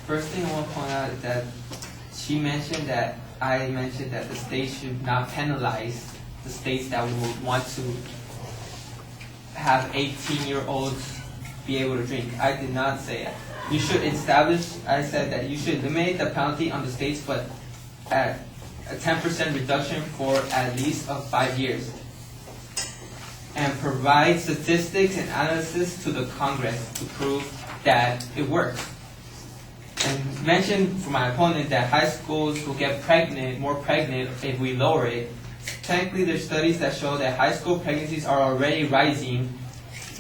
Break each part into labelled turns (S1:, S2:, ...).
S1: First thing I want to point out is that she mentioned that I mentioned that the state should not penalize the states that would want to have 18-year-olds be able to drink. I did not say that. You should establish, I said that you should eliminate the penalty on the states, but at a 10% reduction for at least 5 years. And provide statistics and analysis to the Congress to prove that it works. And mention for my opponent that high schools will get more pregnant if we lower it. Technically, there's studies that show that high school pregnancies are already rising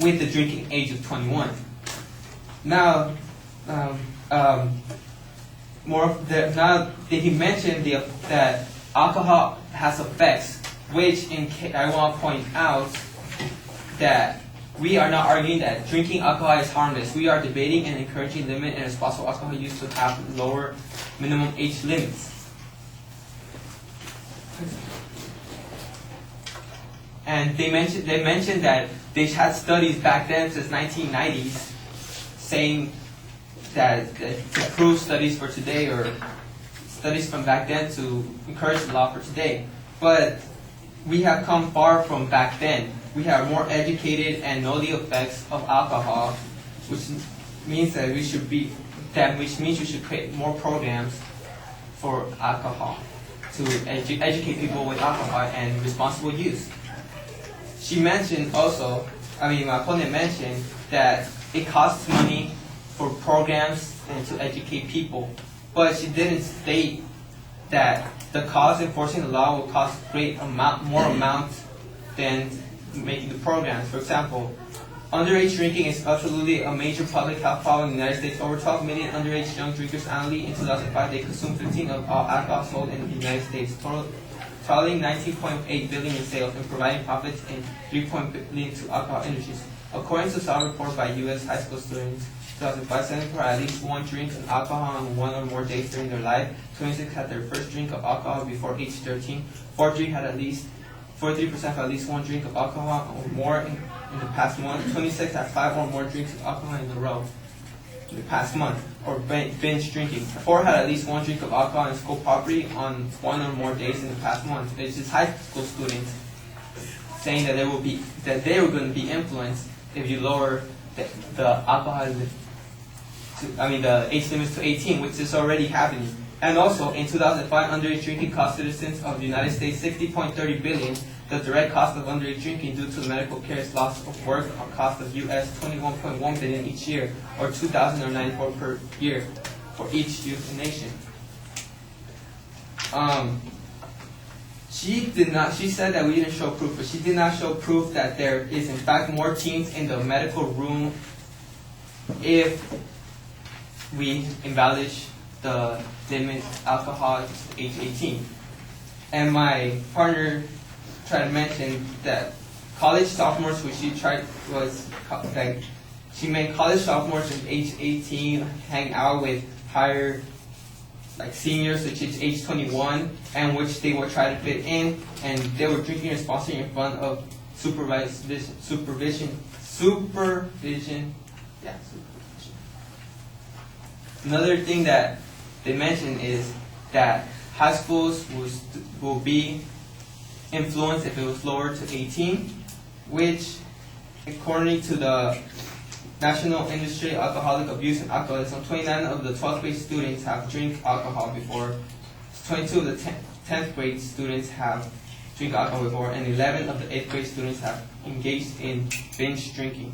S1: with the drinking age of 21. Now, he mentioned that alcohol has effects, which I want to point out that we are not arguing that drinking alcohol is harmless. We are debating and encouraging limit and responsible alcohol use to have lower minimum age limits. And they mentioned that they had studies back then since 1990s saying that to prove studies for today or studies from back then to encourage the law for today. But we have come far from back then. We are more educated and know the effects of alcohol, which means that we should create more programs for alcohol to educate people with alcohol and responsible use. She mentioned also, my opponent mentioned that it costs money for programs and to educate people, but she didn't state that the cost enforcing the law will cost more amount than making the programs. For example, underage drinking is absolutely a major public health problem in the United States. Over 12 million underage young drinkers annually. In 2005, they consumed 15% of all alcohol sold in the United States, totaling $19.8 billion in sales and providing profits in $3.8 billion to alcohol industries. According to a report by U.S. high school students, 2005, 74 had at least one drink of alcohol on one or more days during their life. 26 had their first drink of alcohol before age 13. 43% had at least one drink of alcohol or more in the past month. 26 had 5 or more drinks of alcohol in a row in the past month, or binge drinking. 4 had at least one drink of alcohol on school property on one or more days in the past month. It's just high school students saying that they were going to be influenced if you lower the alcohol the age limits to 18, which is already happening. And also, in 2005, underage drinking cost citizens of the United States $60.30 billion. The direct cost of underage drinking due to medical care is loss of work cost of U.S. $21.1 billion each year, or $2,094 per year for each youth nation. She said that we didn't show proof, but she did not show proof that there is in fact more teens in the medical room if we embellish the limit of age 18. And my partner tried to mention that college sophomores, which she tried was like she made college sophomores at age 18 hang out with higher seniors, which is age 21, and which they would try to fit in, and they were drinking responsibly in front of supervision. Another thing that they mentioned is that high schools will be influenced if it was lowered to 18, which, according to the National Industry of Alcoholic Abuse and Alcoholism, 29 of the 12th grade students have drank alcohol before, 22 of the 10th grade students have drank alcohol before, and 11 of the 8th grade students have engaged in binge drinking.